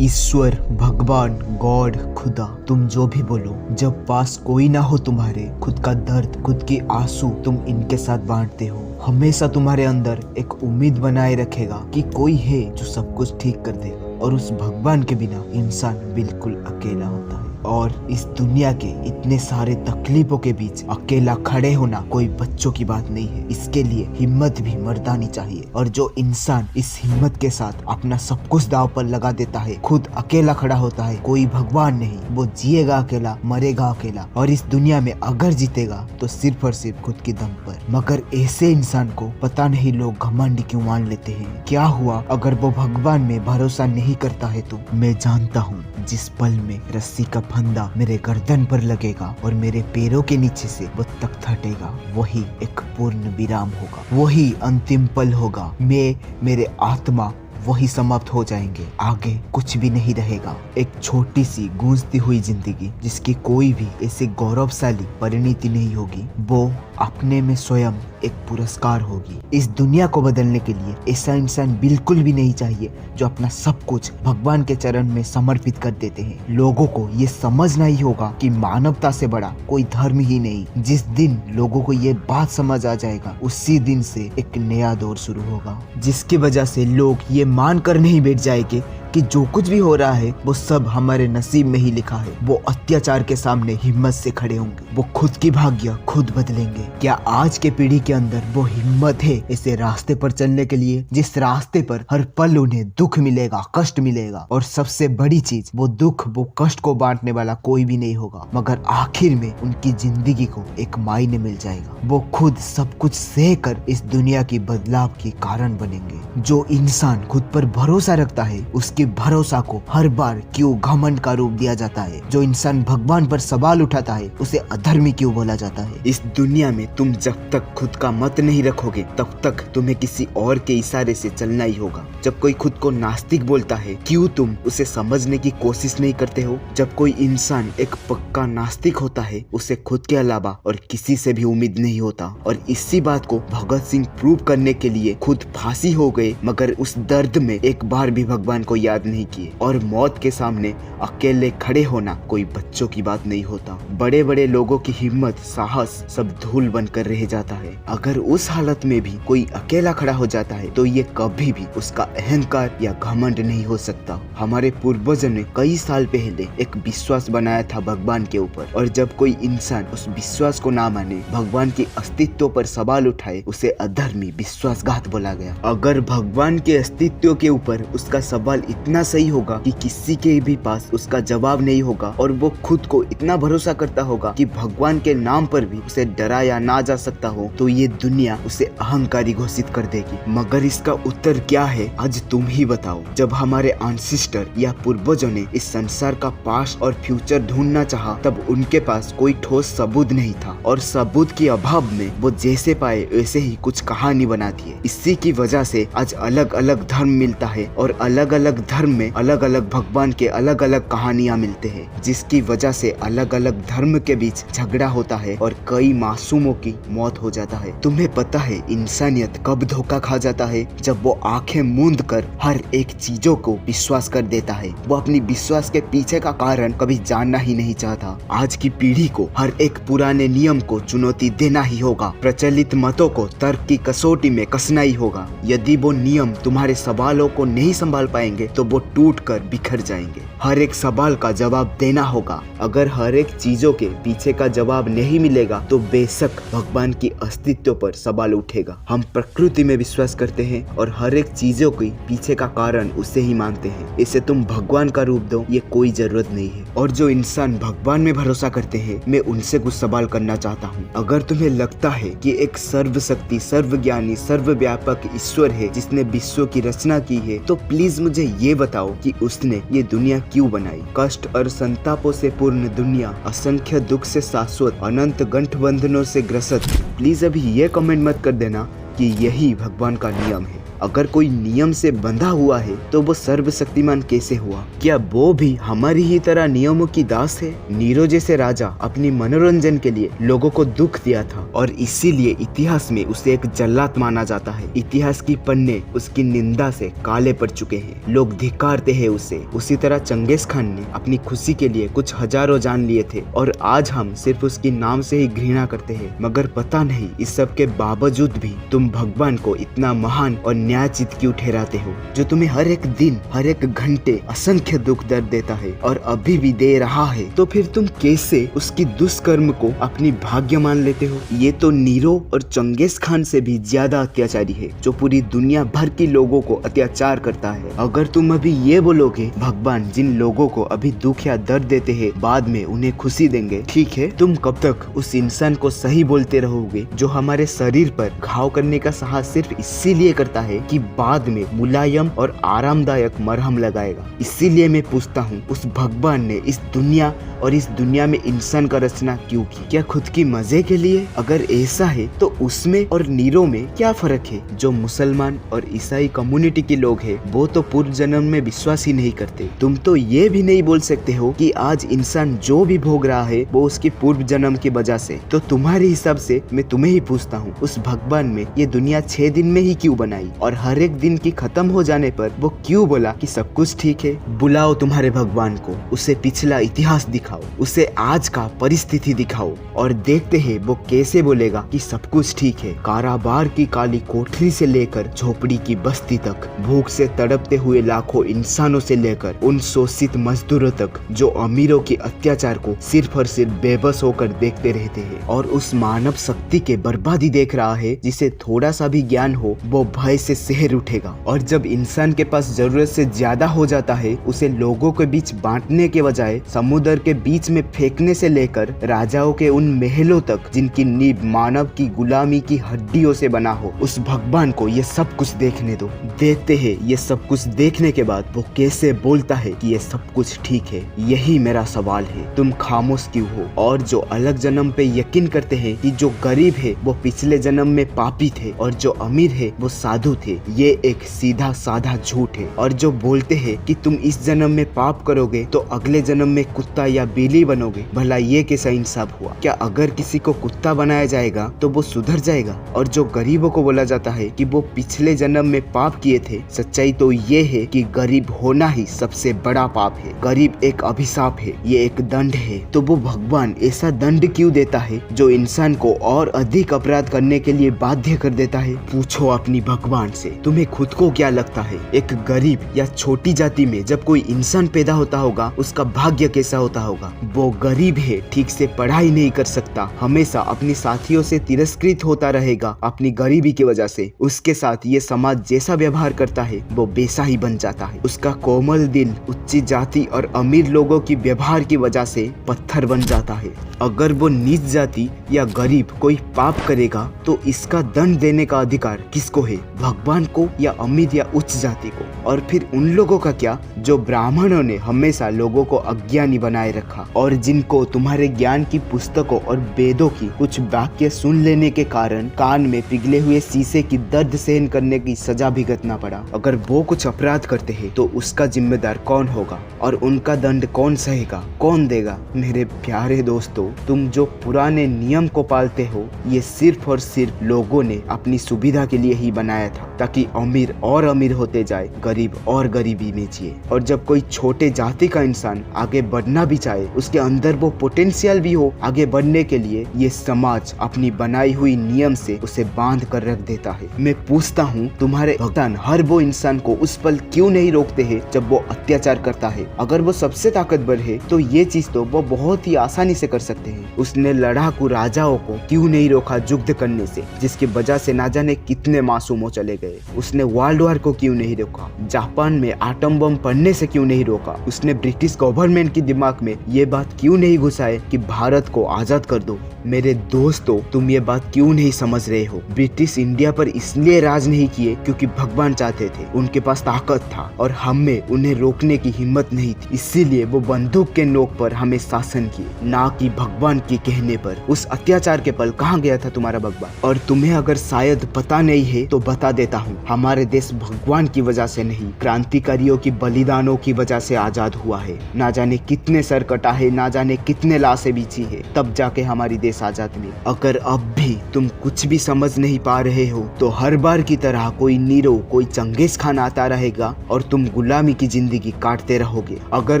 ईश्वर, भगवान, गॉड, खुदा, तुम जो भी बोलो, जब पास कोई ना हो तुम्हारे, खुद का दर्द, खुद की आंसू तुम इनके साथ बांटते हो। हमेशा तुम्हारे अंदर एक उम्मीद बनाए रखेगा कि कोई है जो सब कुछ ठीक कर देगा। और उस भगवान के बिना इंसान बिल्कुल अकेला होता है। और इस दुनिया के इतने सारे तकलीफों के बीच अकेला खड़े होना कोई बच्चों की बात नहीं है। इसके लिए हिम्मत भी मर्दानी चाहिए। और जो इंसान इस हिम्मत के साथ अपना सब कुछ दांव पर लगा देता है, खुद अकेला खड़ा होता है, कोई भगवान नहीं, वो जिएगा अकेला, मरेगा अकेला, और इस दुनिया में अगर जीतेगा तो सिर्फ और सिर्फ खुद की दम पर। मगर ऐसे इंसान को पता नहीं लोग घमंड क्यों मान लेते हैं। क्या हुआ अगर वो भगवान में भरोसा नहीं करता है तो? मैं जानता हूँ जिस पल में रस्सी का फंदा मेरे गर्दन पर लगेगा और मेरे पैरों के नीचे से वो तख्त हटेगा, वही एक पूर्ण विराम होगा, वही अंतिम पल होगा। मेरे आत्मा वही समाप्त हो जाएंगे, आगे कुछ भी नहीं रहेगा। एक छोटी सी गूंजती हुई जिंदगी जिसकी कोई भी ऐसी गौरवशाली परिणति नहीं होगी, वो अपने में स्वयं एक पुरस्कार होगी। इस दुनिया को बदलने के लिए ऐसा इंसान बिल्कुल भी नहीं चाहिए जो अपना सब कुछ भगवान के चरण में समर्पित कर देते हैं। लोगों को ये समझना ही होगा कि मानवता से बड़ा कोई धर्म ही नहीं। जिस दिन लोगों को ये बात समझ आ जाएगा, उसी दिन से एक नया दौर शुरू होगा, जिसकी वजह से लोग ये मान कर नहीं बैठ जाएंगे कि जो कुछ भी हो रहा है वो सब हमारे नसीब में ही लिखा है। वो अत्याचार के सामने हिम्मत से खड़े होंगे, वो खुद की भाग्य खुद बदलेंगे। क्या आज के पीढ़ी के अंदर वो हिम्मत है ऐसे रास्ते पर चलने के लिए, जिस रास्ते पर हर पल उन्हें दुख मिलेगा, कष्ट मिलेगा, और सबसे बड़ी चीज, वो दुख, वो कष्ट को बांटने वाला कोई भी नहीं होगा, मगर आखिर में उनकी जिंदगी को एक मायने मिल जाएगा। वो खुद सब कुछ सह कर इस दुनिया की बदलाव के कारण बनेंगे। जो इंसान खुद पर भरोसा रखता है, उसके भरोसा को हर बार क्यों घमंड का रूप दिया जाता है? जो इंसान भगवान पर सवाल उठाता है, उसे अधर्मी क्यों बोला जाता है? इस दुनिया में तुम जब तक खुद का मत नहीं रखोगे, तब तक तुम्हें किसी और के इशारे से चलना ही होगा। जब कोई खुद को नास्तिक बोलता है, क्यों तुम उसे समझने की कोशिश नहीं करते हो? जब कोई इंसान एक पक्का नास्तिक होता है, उसे खुद के अलावा और किसी से भी उम्मीद नहीं होता। और इसी बात को भगत सिंह प्रूव करने के लिए खुद फांसी हो गए, मगर उस दर्द में एक बार भी भगवान को याद नहीं किए। और मौत के सामने अकेले खड़े होना कोई बच्चों की बात नहीं होता। बड़े बड़े लोगों की हिम्मत, साहस सब धूल बनकर रह जाता है। अगर उस हालत में भी कोई अकेला खड़ा हो जाता है तो ये कभी भी उसका अहंकार या घमंड नहीं हो सकता। हमारे पूर्वजों ने कई साल पहले एक विश्वास बनाया था भगवान के ऊपर, और जब कोई इंसान उस विश्वास को ना माने, भगवान के अस्तित्व पर सवाल उठाए, उसे अधर्मी, विश्वासघात बोला गया। अगर भगवान के अस्तित्व के ऊपर उसका सवाल इतना सही होगा कि किसी के भी पास उसका जवाब नहीं होगा, और वो खुद को इतना भरोसा करता होगा कि भगवान के नाम पर भी उसे डराया ना जा सकता हो, तो ये दुनिया उसे अहंकारी घोषित कर देगी। मगर इसका उत्तर क्या है, आज तुम ही बताओ। जब हमारे एंसेस्टर या पूर्वजों ने इस संसार का पास्ट और फ्यूचर ढूंढना चाहा, तब उनके पास कोई ठोस सबूत नहीं था, और सबूत के अभाव में वो जैसे पाए वैसे ही कुछ कहानी बना दिए। इसी की वजह से आज अलग अलग धर्म मिलता है, और अलग अलग धर्म में अलग अलग भगवान के अलग अलग कहानियां मिलते हैं, जिसकी वजह से अलग अलग धर्म के बीच झगड़ा होता है और कई मासूमों की मौत हो जाता है। तुम्हें पता है इंसानियत कब धोखा खा जाता है? जब वो आंखें मूंद कर हर एक चीजों को विश्वास कर देता है। वो अपनी विश्वास के पीछे का कारण कभी जानना ही नहीं चाहता। आज की पीढ़ी को हर एक पुराने नियम को चुनौती देना ही होगा, प्रचलित मतों को तर्क की कसौटी में कसना ही होगा। यदि वो नियम तुम्हारे सवालों को नहीं संभाल पाएंगे तो वो टूट कर बिखर जाएंगे। हर एक सवाल का जवाब देना होगा। अगर हर एक चीजों के पीछे का जवाब नहीं मिलेगा तो बेशक भगवान की अस्तित्व पर सवाल उठेगा। हम प्रकृति में विश्वास करते हैं और हर एक चीजों के पीछे का कारण उसे ही मानते हैं। इसे तुम भगवान का रूप दो, ये कोई जरूरत नहीं है। और जो इंसान भगवान में भरोसा करते हैं, मैं उनसे कुछ सवाल करना चाहता हूँ। अगर तुम्हें लगता है कि एक सर्वशक्ति, सर्वज्ञानी, सर्वव्यापक ईश्वर है जिसने विश्व की रचना की है, तो प्लीज मुझे ये बताओ कि उसने ये दुनिया क्यों बनाई? कष्ट और संतापों से पूर्ण दुनिया, असंख्य दुख से शाश्वत, अनंत गठबंधनों से ग्रसित। प्लीज अभी ये कमेंट मत कर देना कि यही भगवान का नियम है। अगर कोई नियम से बंधा हुआ है तो वो सर्वशक्तिमान कैसे हुआ? क्या वो भी हमारी ही तरह नियमों की दास है? नीरो जैसे राजा अपनी मनोरंजन के लिए लोगों को दुख दिया था और इसीलिए इतिहास में उसे एक जल्लाद माना जाता है। इतिहास की पन्ने उसकी निंदा से काले पड़ चुके हैं, लोग धिक्कारते हैं उसे। उसी तरह चंगेज खान ने अपनी खुशी के लिए कुछ हजारों जान लिए थे और आज हम सिर्फ उसके नाम से ही घृणा करते हैं। मगर पता नहीं इस सब के बावजूद भी तुम भगवान को इतना महान और न्यायचित क्यों ठहराते हो, जो तुम्हें हर एक दिन हर एक घंटे असंख्य दुख दर्द देता है और अभी भी दे रहा है। तो फिर तुम कैसे उसकी दुष्कर्म को अपनी भाग्य मान लेते हो? ये तो नीरो और चंगेज खान से भी ज्यादा अत्याचारी है, जो पूरी दुनिया भर के लोगों को अत्याचार करता है। अगर तुम अभी ये बोलोगे भगवान जिन लोगों को अभी दुख या दर्द देते हैं बाद में उन्हें खुशी देंगे, ठीक है, तुम कब तक उस इंसान को सही बोलते रहोगे जो हमारे शरीर पर घाव करने का साहस सिर्फ इसीलिए करता है कि बाद में मुलायम और आरामदायक मरहम लगाएगा? इसीलिए मैं पूछता हूँ, उस भगवान ने इस दुनिया और इस दुनिया में इंसान का रचना क्यों की? क्या खुद की मजे के लिए? अगर ऐसा है तो उसमें और नीरो में क्या फर्क है? जो मुसलमान और ईसाई कम्युनिटी के लोग हैं वो तो पूर्व जन्म में विश्वास ही नहीं करते। तुम तो ये भी नहीं बोल सकते हो कि आज इंसान जो भी भोग रहा है वो उसके पूर्व जन्म की वजह से। तो तुम्हारे हिसाब से मैं तुम्हें ही पूछता हूँ, उस भगवान में ये दुनिया 6 दिन में ही क्यों बनाई और हर एक दिन की खत्म हो जाने पर वो क्यों बोला कि सब कुछ ठीक है? बुलाओ तुम्हारे भगवान को, उसे पिछला इतिहास दिखाओ, उसे आज का परिस्थिति दिखाओ और देखते हैं वो कैसे बोलेगा कि सब कुछ ठीक है। काराबार की काली कोठरी से लेकर झोपड़ी की बस्ती तक, भूख से तड़पते हुए लाखों इंसानों से लेकर उन शोषित मजदूरों तक जो अमीरों के अत्याचार को सिर्फ और सिर्फ बेबस होकर देखते रहते हैं और उस मानव शक्ति के बर्बादी देख रहा है जिसे थोड़ा सा भी ज्ञान हो वो भय से शहर उठेगा। और जब इंसान के पास जरूरत से ज्यादा हो जाता है उसे लोगों के बीच बांटने के बजाय समुद्र के बीच में फेंकने से लेकर राजाओं के उन महलों तक जिनकी नींव मानव की गुलामी की हड्डियों से बना हो, उस भगवान को ये सब कुछ देखने दो। देखते हैं ये सब कुछ देखने के बाद वो कैसे बोलता है कि ये सब कुछ ठीक है। यही मेरा सवाल है, तुम खामोश क्यों हो? और जो अलग जन्म पे यकीन करते हैं कि जो गरीब है वो पिछले जन्म में पापी थे और जो अमीर है वो साधु थे, ये एक सीधा साधा झूठ है। और जो बोलते हैं कि तुम इस जन्म में पाप करोगे तो अगले जन्म में कुत्ता या बिल्ली बनोगे, भला ये कैसा इंसाफ हुआ? क्या अगर किसी को कुत्ता बनाया जाएगा तो वो सुधर जाएगा? और जो गरीबों को बोला जाता है कि वो पिछले जन्म में पाप किए थे, सच्चाई तो ये है कि गरीब होना ही सबसे बड़ा पाप है। गरीब एक अभिशाप है, ये एक दंड है। तो वो भगवान ऐसा दंड क्यों देता है जो इंसान को और अधिक अपराध करने के लिए बाध्य कर देता है? पूछो अपनी भगवान से, तुम्हें खुद को क्या लगता है एक गरीब या छोटी जाति में जब कोई इंसान पैदा होता होगा उसका भाग्य कैसा होता होगा? वो गरीब है, ठीक से पढ़ाई नहीं कर सकता, हमेशा अपनी साथियों से तिरस्कृत होता रहेगा अपनी गरीबी की वजह से। उसके साथ ये समाज जैसा व्यवहार करता है वो वैसा ही बन जाता है। उसका कोमल दिल उच्च जाति और अमीर लोगों की व्यवहार की वजह से पत्थर बन जाता है। अगर वो नीच जाति या गरीब कोई पाप करेगा तो इसका दंड देने का अधिकार किसको है? भगवान को या अमीर या उच्च जाति को? और फिर उन लोगों का क्या जो ब्राह्मणों ने हमेशा लोगों को अज्ञानी बनाए रखा और जिनको तुम्हारे ज्ञान की पुस्तकों और वेदों की कुछ वाक्य सुन लेने के कारण कान में पिघले हुए शीशे की दर्द सहन करने की सजा भुगतना पड़ा? अगर वो कुछ अपराध करते हैं तो उसका जिम्मेदार कौन होगा और उनका दंड कौन सहेगा, कौन देगा? मेरे प्यारे दोस्तों, तुम जो पुराने नियम को पालते हो ये सिर्फ और सिर्फ लोगों ने अपनी सुविधा के लिए ही बनाया था ताकि अमीर और अमीर होते जाए, गरीब और गरीबी में जिए। और जब कोई छोटे जाति का इंसान आगे बढ़ना भी चाहे, उसके अंदर वो पोटेंशियल भी हो आगे बढ़ने के लिए, ये समाज अपनी बनाई हुई नियम से उसे बांध कर रख देता है। मैं पूछता हूँ, तुम्हारे भगवान हर वो इंसान को उस पल क्यों नहीं रोकते हैं जब वो अत्याचार करता है? अगर वो सबसे ताकतवर है तो ये चीज तो वो बहुत ही आसानी से कर सकते हैं। उसने लड़ाकू राजाओं को क्यों नहीं रोका युद्ध करने से, जिसकी वजह से ना जाने कितने मासूमों चले गए? उसने वर्ल्ड वॉर को क्यों नहीं रोका? जापान में आटम बम पड़ने से क्यों नहीं रोका? उसने ब्रिटिश गवर्नमेंट के दिमाग में ये बात क्यों नहीं घुसाए कि भारत को आजाद कर दो? मेरे दोस्तों, तुम ये बात क्यों नहीं समझ रहे हो? ब्रिटिश इंडिया पर इसलिए राज नहीं किए क्योंकि भगवान चाहते थे, उनके पास ताकत था और हमें उन्हें रोकने की हिम्मत नहीं थी। इसीलिए वो बंदूक के नोक पर हमें शासन किए, ना कि भगवान के कहने पर। उस अत्याचार के पल कहाँ गया था तुम्हारा भगवान? और तुम्हें अगर शायद पता नहीं है तो बता देता हूँ, हमारे देश भगवान की वजह से नहीं, क्रांतिकारियों की बलिदानों की वजह से आजाद हुआ है। ना जाने कितने सर कटा है, ना जाने कितने लाशें बिछी है, तब जाके हमारी देश आजाद हुई। अगर अब भी तुम कुछ भी समझ नहीं पा रहे हो तो हर बार की तरह कोई नीरो, कोई चंगेज खान आता रहेगा और तुम गुलामी की जिंदगी काटते रहोगे। अगर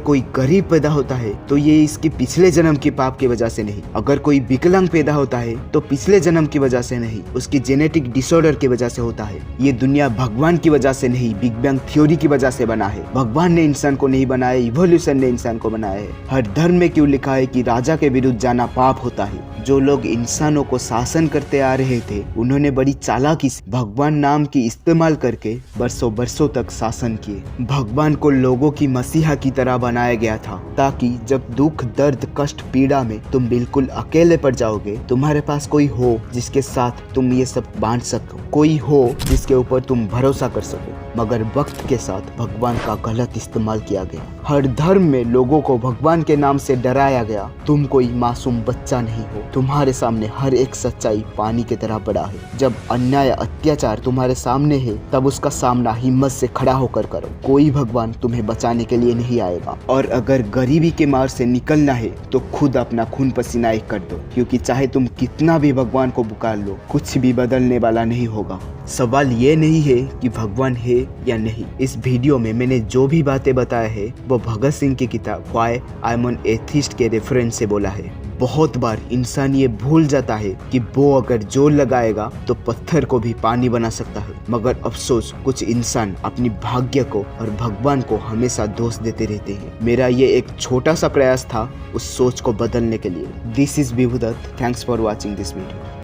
कोई गरीब पैदा होता है तो ये इसके पिछले जन्म के पाप की वजह से नहीं। अगर कोई विकलांग पैदा होता है तो पिछले जन्म की वजह से नहीं, उसकी जेनेटिक डिसऑर्डर की वजह से होता है। ये दुनिया भगवान की वजह से नहीं, बिग बैंग थ्योरी की वजह से बना है। भगवान ने इंसान को नहीं बनाया, इवोल्यूशन ने इंसान को बनाया है। हर धर्म में क्यों लिखा है कि राजा के विरुद्ध जाना पाप होता है? जो लोग इंसानों को शासन करते आ रहे थे, उन्होंने बड़ी चालाकी से भगवान नाम की इस्तेमाल करके बरसों बरसों तक शासन किए। भगवान को लोगों की मसीहा की तरह बनाया गया था ताकि जब दुख, दर्द, कष्ट, पीड़ा में तुम बिल्कुल अकेले पड़ जाओगे, तुम्हारे पास कोई हो जिसके साथ तुम ये सब बांट सको, कोई हो जिसके ऊपर तुम भरोसा कर सको। मगर वक्त के साथ भगवान का गलत इस्तेमाल किया गया। हर धर्म में लोगों को भगवान के नाम से डराया गया। तुम कोई मासूम बच्चा नहीं हो, तुम्हारे सामने हर एक सच्चाई पानी की तरह बड़ा है। जब अन्याय, अत्याचार तुम्हारे सामने है, तब उसका सामना हिम्मत से खड़ा होकर करो। कोई भगवान तुम्हें बचाने के लिए नहीं आएगा। और अगर गरीबी के मार से निकलना है तो खुद अपना खून पसीना एक कर दो, क्योंकि चाहे तुम कितना भी भगवान को पुकार लो, कुछ भी बदलने वाला नहीं होगा। सवाल ये नहीं है कि भगवान है या नहीं। इस वीडियो में मैंने जो भी बातें बताया है वो भगत सिंह की किताब why I am an atheist के रेफरेंस से बोला है। बहुत बार इंसान ये भूल जाता है कि वो अगर जोर लगाएगा तो पत्थर को भी पानी बना सकता है। मगर अफसोस, कुछ इंसान अपनी भाग्य को और भगवान को हमेशा दोष देते रहते हैं। मेरा ये एक छोटा सा प्रयास था उस सोच को बदलने के लिए। This is Vibhu Dutt. Thanks for watching this video.